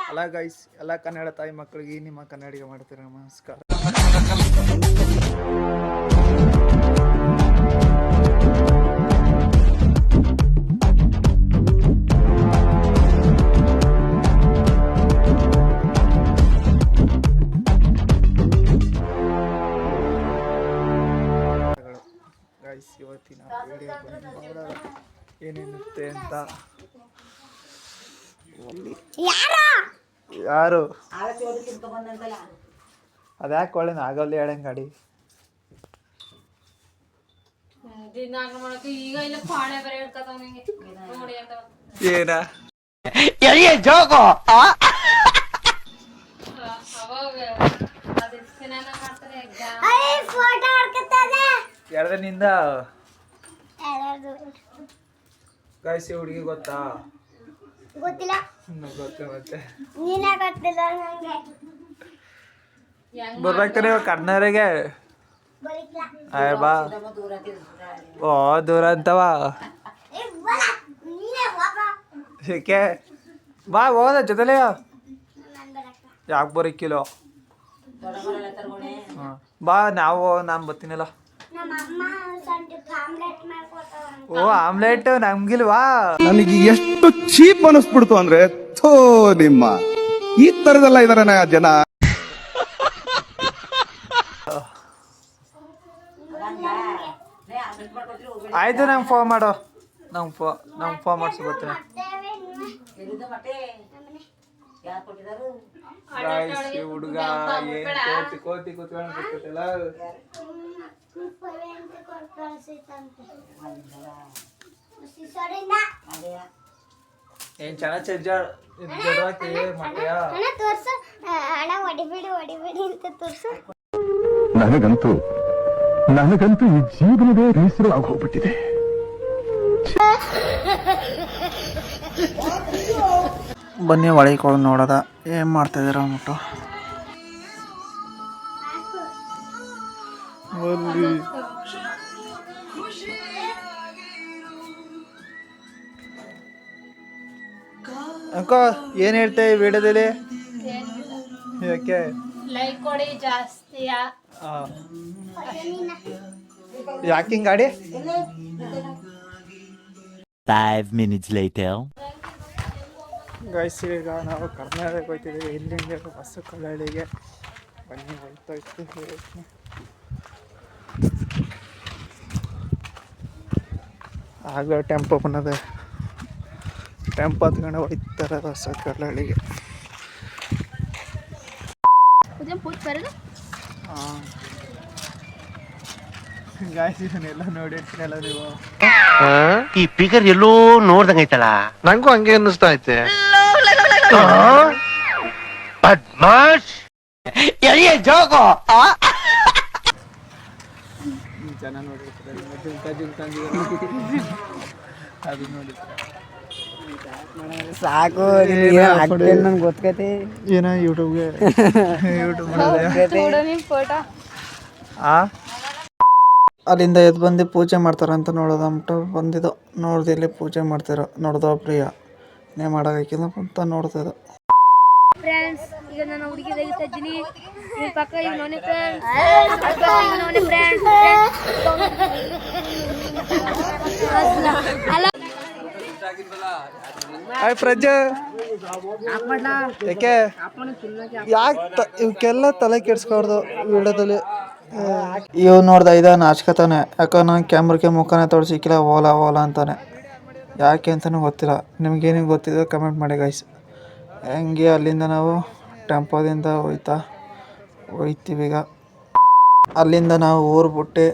ಅಲ್ಲ ಗೈಸ್, ಎಲ್ಲ ಕನ್ನಡ ತಾಯಿ ಮಕ್ಕಳಿಗೆ ನಿಮ್ಮ ಕನ್ನಡಿಗ ಮಾಡ್ತೀರ. ನಮಸ್ಕಾರ. ಗೈಸ್, ಇವತ್ತಿನ ವಿಡಿಯೋ ನೋಡೋಣ ಏನೇನಿರುತ್ತೆ ಅಂತ. ಯಾರು ಅದ್ಯಾಕೆ ಒಳ್ಳೆ ಆಗಲ್ಲಿ ಹೇಳಂಗ್ ಗಾಡಿ ಏನ ಜೋಗೋ ಎರಡನಿಂದ ಗಾಯ್ಸಿ ಹುಡುಗಿ ಗೊತ್ತಾ? ಗೊತ್ತಿಲ್ಲ. ಗೊತ್ತ ಮತ್ತೆ ನೀನೇ ಗೊತ್ತಿಲ್ಲ ನಂಗೆ. ಬರ್ಬೇಕಾರೆ ಕರ್ನಾರಿಗೆ ಬಾ. ಓ ದೂರ ಅಂತವ ಏಕೆ? ಬಾ ಹೋದ ಜೊತೆಲೆ. ಯಾಕೆ ಬರಕ್ಕಿಲ್ಲೋ? ಬಾ, ನಾನು ಬರ್ತೀನಲ್ಲ. ಓ ಆಮ್ಲೆಟ್ ನಮ್ಗಿಲ್ವಾ? ನನಗೆ ಎಷ್ಟು ಚೀಪ್ ಅನಿಸ್ಬಿಡ್ತು ಅಂದ್ರೆ, ಥೋ ನಿಮ್ಮ ಈ ತರದೆಲ್ಲ ಇದಾರೆ ಜನ. ಆಯ್ತು, ನಂಗೆ ಫೋನ್ ಮಾಡೋ. ನಂಗೆ ಫೋನ್ ಮಾಡಿಸಿ ಬರ್ತೀನಿ. ಹುಡುಗ ಏನ್ ಕೋತಿ ಕೂತ್ಕೊಂಡು ಕೂತ್ಕೊತಿಲ್ಲ. ಏನ್ ಚೆನ್ನಾಗಿ ನನಗಂತೂ ಈ ಜೀವನವೇ ಬೇಸರ ಆಗೋಗ್ಬಿಟ್ಟಿದೆ. ಬನ್ನಿ ಒಳಗೆ ಹೋಗಿ ನೋಡೋದ ಏನ್ ಮಾಡ್ತಾ ಇದೀರ ಅಂದ್ಬಿಟ್ಟು. ಅಕ್ಕ ಏನ್ ಹೇಳ್ತಾ ಈ ವಿಡಿಯೋದಲ್ಲಿ? ಯಾಕೆ ಲೈಕ್ ಕೊಡಿ ಜಾಸ್ತಿ. ಯಾಕಿಂಗ್ ಗಾಡಿ? 5 minutes later. ಗೈಸ್, ಈಗ ನಾವು ಕರ್ನಾಟಕ ಹೋಗ್ತಿದ್ದೀವಿ. ಇಲ್ಲಿಂದ ಬಸ್ಸು ಕಲ್ಲಳ್ಳಿಗೆ ಬನ್ನಿ ಹೋಗ್ತಾ ಇರ್ತೀವಿ. ಆಗ ಟೆಂಪೋ ಬಂದದೆ. ಟೆಂಪೋ ಹತ್ಕೊಂಡು ಹೋಗ್ತಾರೆ ಬಸ್ಸು ಕಲ್ಲಳ್ಳಿಗೆ. ಗಾಯ್ಸ್, ಇದನ್ನೆಲ್ಲ ನೋಡಿರ್ತೀರಲ್ಲ ನೀವು. ಈ ಫಿಗರ್ ಎಲ್ಲೋ ನೋಡ್ದಂಗೈತಲ್ಲ. ನಂಗೂ ಹಂಗೆ ಅನ್ನಿಸ್ತಾ ಐತೆ. ಬದ್ಮಾಶ್ ಜೋಗೋ. ಜನ ನೋಡಿರ್ತಾರೆ ಅದು ನೋಡಿರ್ತಾರೆ. ಸಾಕು ಗೊತ್ತೈತಿ. ಏನ ಯೂಟ್ಯೂಬ್ಗೆ ಅಲ್ಲಿಂದ ಎದ್ದು ಬಂದು ಪೂಜೆ ಮಾಡ್ತಾರಂತ ನೋಡೋದು ಅಂದ್ಬಿಟ್ಟು ಬಂದಿದ್ದು. ನೋಡ್ದು ಇಲ್ಲಿ ಪೂಜೆ ಮಾಡ್ತಾರ. ನೋಡ್ದವ ಪ್ರಿಯ ನೇ ಮಾಡೋಕಿಲ್ಲ ಅಂತ ನೋಡ್ತಿದ್ದ. ಫ್ರೆಂಡ್ಸ್, ಈಗ ನಾನು ಹುಡುಗಿ ತೆಗಿತೀನಿ. ಪಕ್ಕ ಪ್ರಜ್ಜಾ ಯಾಕೆ ಇವಕ್ಕೆಲ್ಲ ತಲೆ ಕೆಡ್ಸ್ಕೊಡ್ದು ವಿಡಿಯೋದಲ್ಲಿ. ಇವ್ ನೋಡ್ದ ಇದ ನಾಚ್ಕತಾನೆ. ಯಾಕ ನಾನು ಕ್ಯಾಮ್ರಕ್ಕೆ ಮುಖನೇ ತೋರ್ಸಿಕ್ಕಿಲ್ಲ. ಓಲಾ ಓಲಾ ಅಂತಾನೆ. ಯಾಕೆ ಅಂತಲೂ ಗೊತ್ತಿಲ್ಲ. ನಿಮ್ಗೇನಿಗೆ ಗೊತ್ತಿದೆ ಕಮೆಂಟ್ ಮಾಡಿ ಗೈಸ್. ಹಂಗೆ ಅಲ್ಲಿಂದ ನಾವು ಟೆಂಪೋದಿಂದ ಹೋಯ್ತೀವಿ. ಈಗ ಅಲ್ಲಿಂದ ನಾವು ಊರು ಬಿಟ್ಟು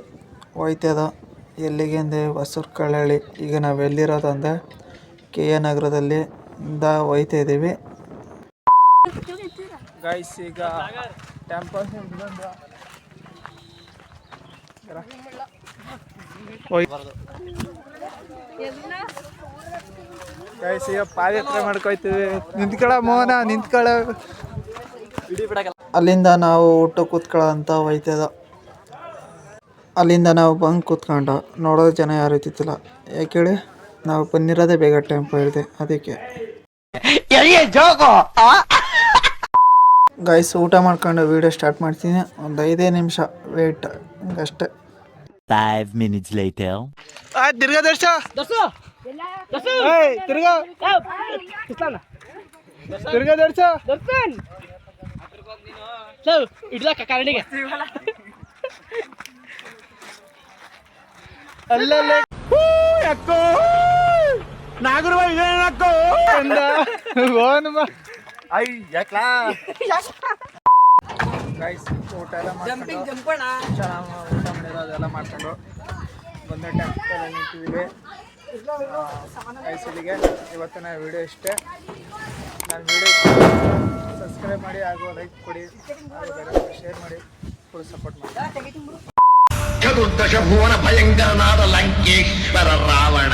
ಹೋಯ್ತದ. ಎಲ್ಲಿಗೆ ಅಂದರೆ ಹೊಸೂರು ಕಳ್ಳಳ್ಳಿ. ಈಗ ನಾವು ಎಲ್ಲಿರೋದಂದರೆ KA ನಗರದಲ್ಲಿ ಹೋಯ್ತಾ ಇದ್ದೀವಿ ಗೈಸ್. ಈಗ ಟೆಂಪೋ ಗೈಸ್, ಈಗ ಪಾದಯಾತ್ರೆ ಮಾಡ್ಕೊಯ್ತೀವಿ. ನಿಂತ್ಕೊಳ ಮೋಹನ, ನಿಂತ್ಕೊಳ. ಅಲ್ಲಿಂದ ನಾವು ಊಟ ಕೂತ್ಕೊಳ್ಳೋ ಅಂತ ಹೋಯ್ತದ. ಅಲ್ಲಿಂದ ನಾವು ಬಂದು ಕೂತ್ಕೊಂಡು ನೋಡೋ ಜನ ಯಾರು ಇತ್ತಿಲ್ಲ. ಯಾಕೆ ಹೇಳಿ, ನಾವು ಬಂದಿರೋದೇ ಬೇಗ ಟೆಂಪೋ ಇಳಿದೆ ಅದಕ್ಕೆ. ಗೈಸ್ ಊಟ ಮಾಡ್ಕೊಂಡು ವೀಡಿಯೋ ಸ್ಟಾರ್ಟ್ ಮಾಡ್ತೀನಿ. ಒಂದು 5 ನಿಮಿಷ ವೇಟ್ ಅಷ್ಟೇ. 5 minutes later. ತಿರ್ಗಾ ದರ್ಶ ತಿರ್ಗಾ ತಿರ್ಗಾ ದರ್ಶ ಅಲ್ಲಲ್ಲೇ ಗೈಸ್ ಊಟ ಎಲ್ಲ ಮಾಡ್ಕೊಂಡು ಚೆನ್ನಾಗಿ ಊಟ ಮಾಡಿರೋ ಅದೆಲ್ಲ ಮಾಡ್ಕೊಂಡು ಬಂದ ಟೆಂಪಲ್ ನಿಂತಿದ್ದೀವಿ. ಗೈಸ್ ಇಲ್ಲಿಗೆ ಇವತ್ತಿನ ವಿಡಿಯೋ ಇಷ್ಟೇ. ನಾನು ವಿಡಿಯೋ ಸಬ್ಸ್ಕ್ರೈಬ್ ಮಾಡಿ ಹಾಗೂ ಲೈಕ್ ಕೊಡಿ ಹಾಗೂ ಬೇರೆ ಶೇರ್ ಮಾಡಿ ಫುಲ್ ಸಪೋರ್ಟ್ ಮಾಡಿ. ಚತುರ್ದಶ ಭುವನ ಭಯಂಕರನಾದ ಲಂಕೇಶ್ವರ ರಾವಣ